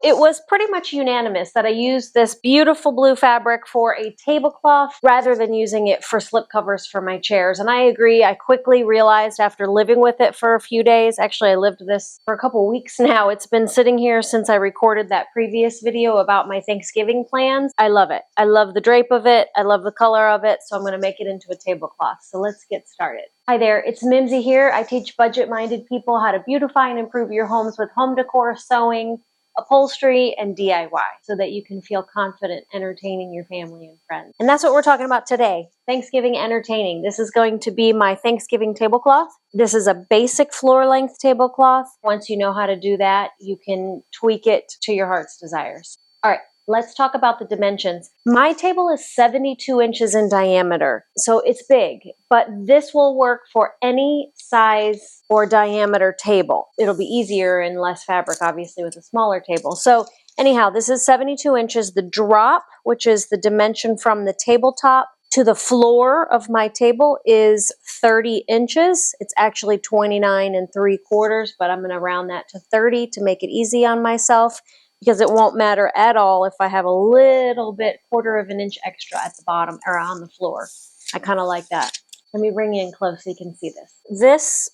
It was pretty much unanimous that I used this beautiful blue fabric for a tablecloth rather than using it for slipcovers for my chairs. And I agree. I quickly realized after living with it for a few days, actually I lived this for a couple weeks now. It's been sitting here since I recorded that previous video about my Thanksgiving plans. I love it. I love the drape of it. I love the color of it. So I'm going to make it into a tablecloth. So let's get started. Hi there, it's Mimsy here. I teach budget-minded people how to beautify and improve your homes with home decor, sewing, upholstery, and DIY so that you can feel confident entertaining your family and friends. And that's what we're talking about today, Thanksgiving entertaining. This is going to be my Thanksgiving tablecloth. This is a basic floor length tablecloth. Once you know how to do that, you can tweak it to your heart's desires. All right. Let's talk about the dimensions. My table is 72 inches in diameter, so it's big, but this will work for any size or diameter table. It'll be easier and less fabric, obviously, with a smaller table. So anyhow, this is 72 inches. The drop, which is the dimension from the tabletop to the floor of my table, is 30 inches. It's actually 29 3/4, but I'm going to round that to 30 to make it easy on myself, because it won't matter at all if I have a little bit, 1/4 of an inch extra at the bottom or on the floor. I kind of like that. Let me bring you in close so you can see this. This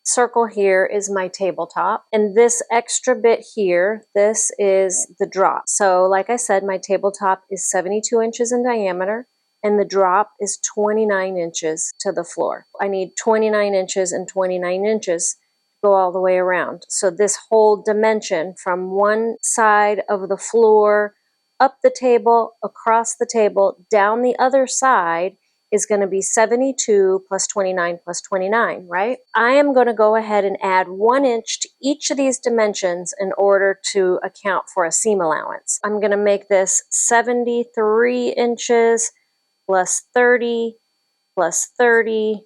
circle here is my tabletop, and this extra bit here, this is the drop. So like I said, my tabletop is 72 inches in diameter, and the drop is 29 inches to the floor. I need 29 inches and 29 inches go all the way around. So this whole dimension from one side of the floor, up the table, across the table, down the other side is going to be 72 plus 29 plus 29, right? I am going to go ahead and add 1 inch to each of these dimensions in order to account for a seam allowance. I'm going to make this 73 inches plus 30 plus 30.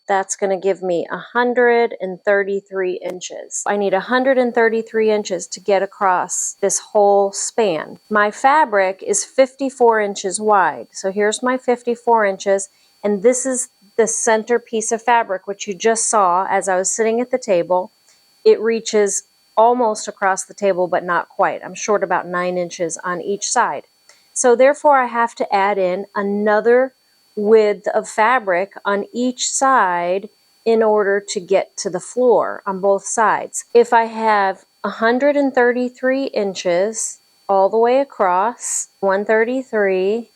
That's going to give me 133 inches. I need 133 inches to get across this whole span. My fabric is 54 inches wide. So here's my 54 inches, and this is the center piece of fabric, which you just saw as I was sitting at the table. It reaches almost across the table, but not quite. I'm short about 9 inches on each side. So therefore, I have to add in another width of fabric on each side in order to get to the floor on both sides. If I have 133 inches all the way across, 133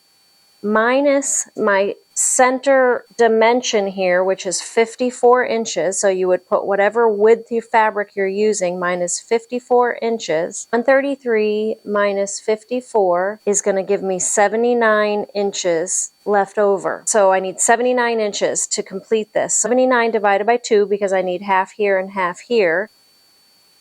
minus my center dimension here, which is 54 inches, so you would put whatever width of fabric you're using minus 54 inches. 133 minus 54 is going to give me 79 inches left over. So I need 79 inches to complete this. 79 divided by 2, because I need half here and half here,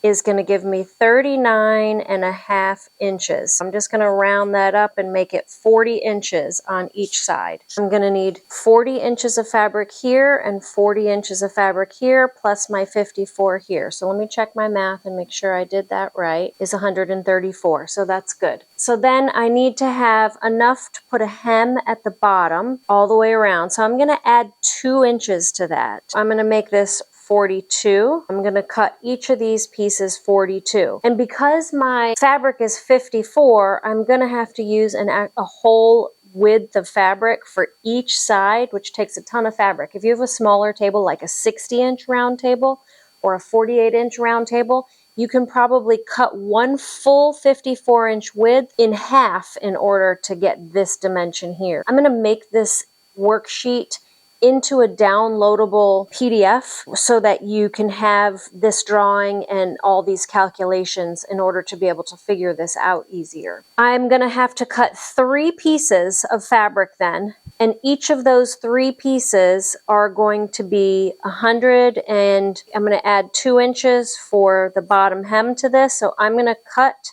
is going to give me 39.5 inches. I'm just going to round that up and make it 40 inches on each side. I'm going to need 40 inches of fabric here and 40 inches of fabric here, plus my 54 here. So let me check my math and make sure I did that right. Is 134. So that's good. So then I need to have enough to put a hem at the bottom all the way around. So I'm going to add 2 inches to that. I'm going to make this 42. I'm going to cut each of these pieces 42. And because my fabric is 54, I'm going to have to use a whole width of fabric for each side, which takes a ton of fabric. If you have a smaller table, like a 60-inch round table or a 48-inch round table, you can probably cut one full 54-inch width in half in order to get this dimension here. I'm going to make this worksheet into a downloadable PDF so that you can have this drawing and all these calculations in order to be able to figure this out easier. I'm going to have to cut 3 pieces of fabric then, and each of those 3 pieces are going to be 100, and I'm going to add 2 inches for the bottom hem to this. So I'm going to cut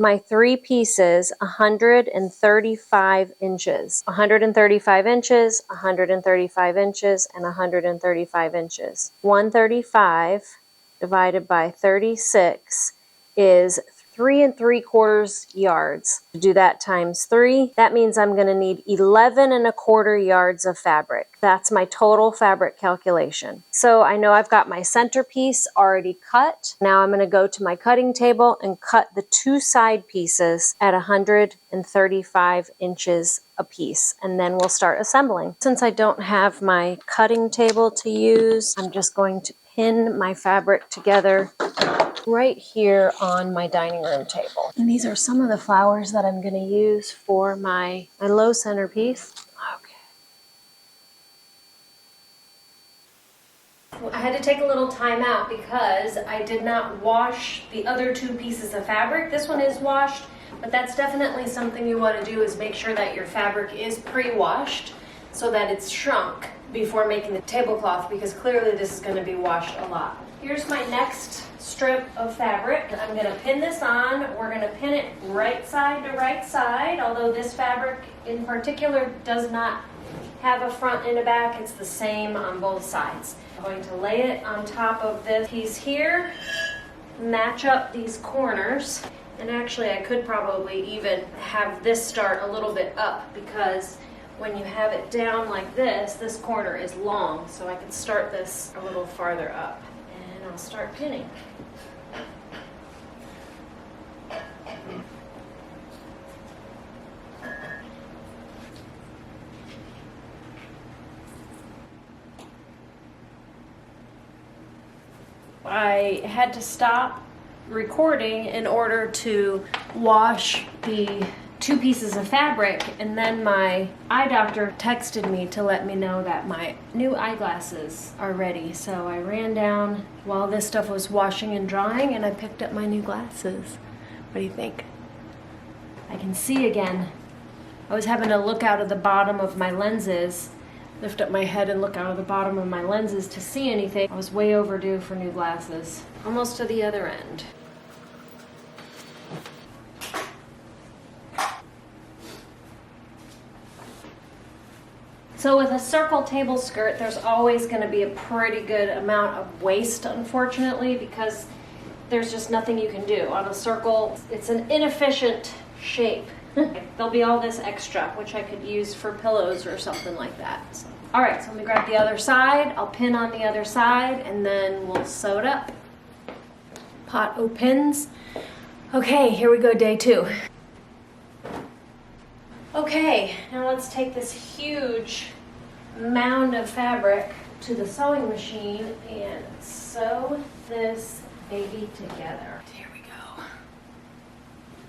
my 3 pieces 135 inches. 135 inches, 135 inches, and 135 inches. 135 divided by 36 is 3 3/4 yards. To do that times 3, that means I'm going to need 11 1/4 yards of fabric. That's my total fabric calculation. So I know I've got my centerpiece already cut. Now I'm going to go to my cutting table and cut the 2 side pieces at 135 inches a piece, and then we'll start assembling. Since I don't have my cutting table to use, I'm just going to pin my fabric together right here on my dining room table. And these are some of the flowers that I'm going to use for my low centerpiece. Okay. I had to take a little time out because I did not wash the other 2 pieces of fabric. This one is washed, but that's definitely something you want to do, is make sure that your fabric is pre-washed so that it's shrunk before making the tablecloth, because clearly this is going to be washed a lot. Here's my next strip of fabric. I'm going to pin this on. We're going to pin it right side to right side, although this fabric in particular does not have a front and a back. It's the same on both sides. I'm going to lay it on top of this piece here, match up these corners, and actually I could probably even have this start a little bit up, because when you have it down like this corner is long, so I can start this a little farther up. And I'll start pinning. I had to stop recording in order to wash the 2 pieces of fabric, and then my eye doctor texted me to let me know that my new eyeglasses are ready. So I ran down while this stuff was washing and drying, and I picked up my new glasses. What do you think? I can see again. I was having to look out of the bottom of my lenses, lift up my head and look out of the bottom of my lenses to see anything. I was way overdue for new glasses. Almost to the other end. So with a circle table skirt, there's always going to be a pretty good amount of waste, unfortunately, because there's just nothing you can do. On a circle, it's an inefficient shape. There'll be all this extra, which I could use for pillows or something like that. So. All right, so let me grab the other side. I'll pin on the other side, and then we'll sew it up. Pot o' pins. Okay, here we go, day 2. Okay, now let's take this huge mound of fabric to the sewing machine and sew this baby together. Here we go.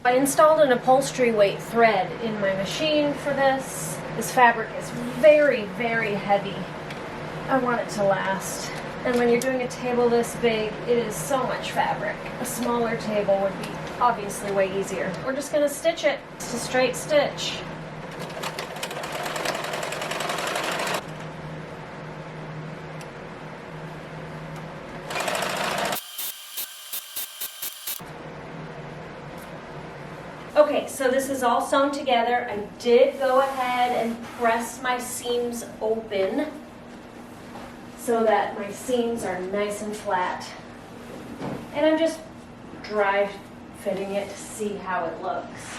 I installed an upholstery weight thread in my machine for this. This fabric is very, very heavy. I want it to last. And when you're doing a table this big, it is so much fabric. A smaller table would be obviously way easier. We're just gonna stitch it. It's a straight stitch. Okay, so this is all sewn together. I did go ahead and press my seams open so that my seams are nice and flat. And I'm just dry fitting it to see how it looks.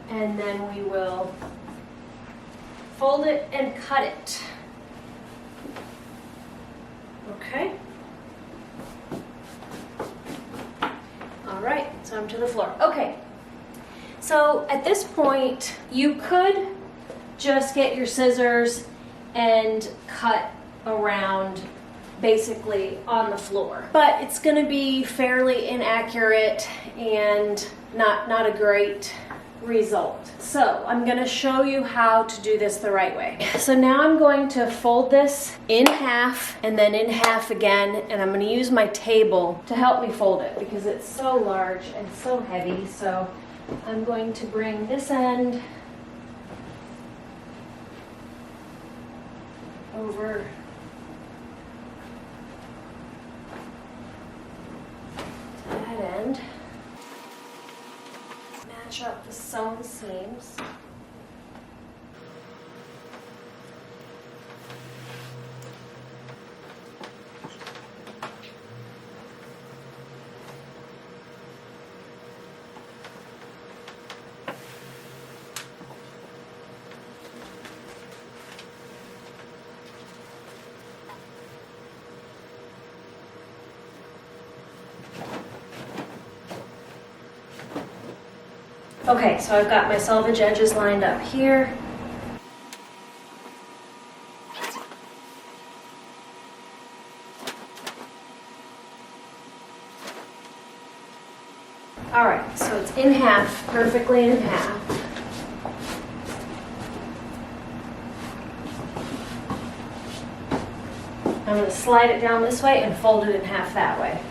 And then we will fold it and cut it. Okay. All right, so I'm to the floor. Okay. So at this point, you could just get your scissors and cut around basically on the floor. But it's going to be fairly inaccurate and not a great result. So I'm going to show you how to do this the right way. So now I'm going to fold this in half and then in half again, and I'm going to use my table to help me fold it because it's so large and so heavy. So I'm going to bring this end over to that end, match up the sewn seams. Okay, so I've got my selvage edges lined up here. All right, so it's in half, perfectly in half. I'm going to slide it down this way and fold it in half that way.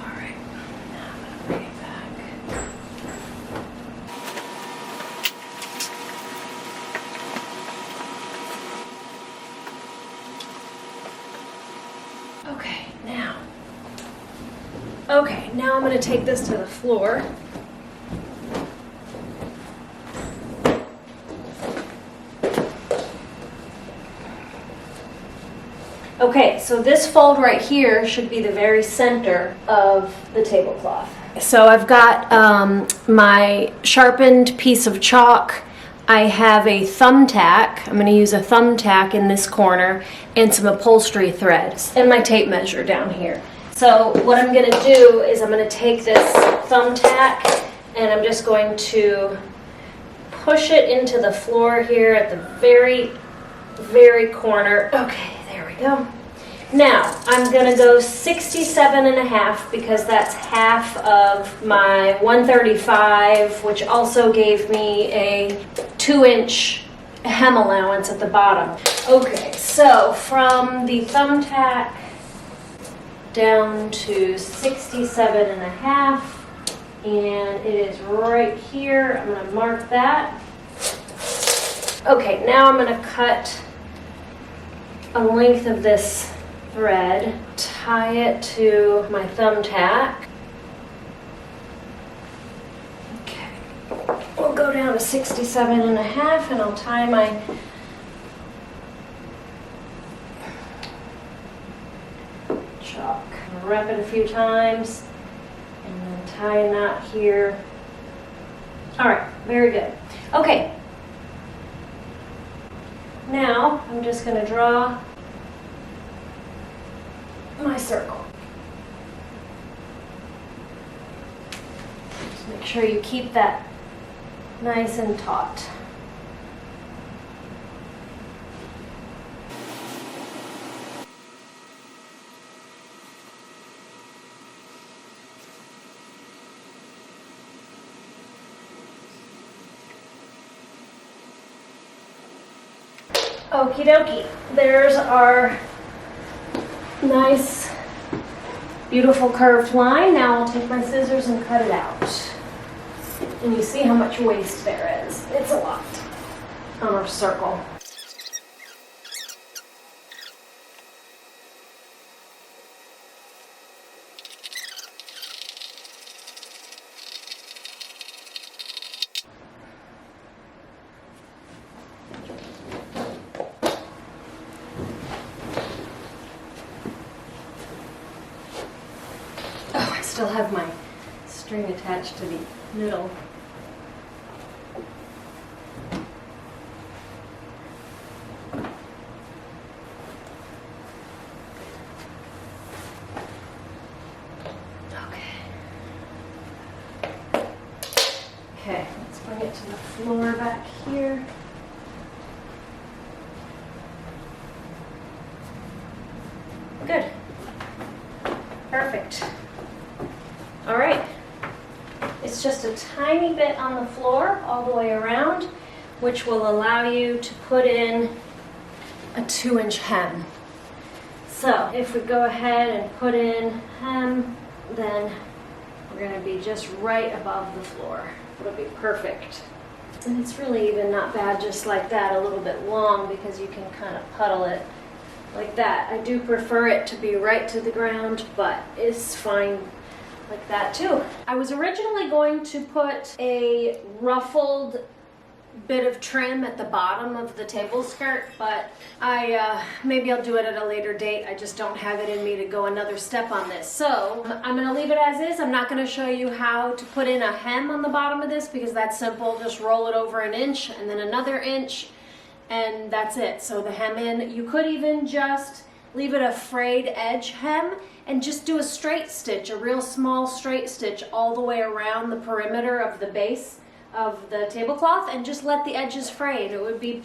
All right, now I'm going to bring it back. Okay, now I'm going to take this to the floor. Okay, so this fold right here should be the very center of the tablecloth. So I've got my sharpened piece of chalk. I have a thumbtack. I'm going to use a thumbtack in this corner and some upholstery threads and my tape measure down here. So what I'm going to do is I'm going to take this thumbtack and I'm just going to push it into the floor here at the very, very corner. Okay, there we go. Now, I'm going to go 67.5 because that's half of my 135, which also gave me a 2-inch hem allowance at the bottom. Okay, so from the thumbtack down to 67.5, and it is right here. I'm going to mark that. Okay, now I'm going to cut a length of this thread, tie it to my thumbtack. Okay, we'll go down to 67.5 and I'll tie my chalk. Wrap it a few times and then tie a knot here. All right, very good. Okay, now I'm just going to draw my circle. Just make sure you keep that nice and taut. Okie dokie, there's our nice, beautiful curved line. Now I'll take my scissors and cut it out. And you see how much waste there is. It's a lot on our circle. Still have my string attached to the middle. Okay, let's bring it to the floor back here. Good. Perfect. All right, it's just a tiny bit on the floor all the way around, which will allow you to put in a 2-inch hem. So if we go ahead and put in hem, then we're going to be just right above the floor. It'll be perfect. And it's really even not bad just like that, a little bit long, because you can kind of puddle it like that. I do prefer it to be right to the ground, but it's fine like that too. I was originally going to put a ruffled bit of trim at the bottom of the table skirt, but maybe I'll do it at a later date. I just don't have it in me to go another step on this. So I'm going to leave it as is. I'm not going to show you how to put in a hem on the bottom of this because that's simple. Just roll it over 1 inch and then another inch, and that's it. So the hem in, you could even just leave it a frayed edge hem, and just do a straight stitch, a real small straight stitch all the way around the perimeter of the base of the tablecloth, and just let the edges fray, and it would be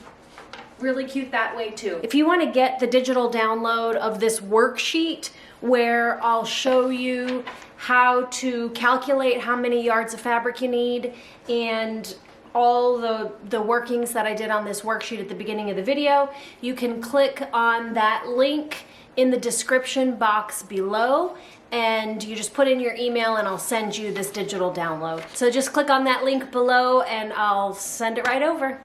really cute that way too. If you want to get the digital download of this worksheet where I'll show you how to calculate how many yards of fabric you need and all the workings that I did on this worksheet at the beginning of the video, you can click on that link in the description box below, and you just put in your email and I'll send you this digital download. So just click on that link below and I'll send it right over.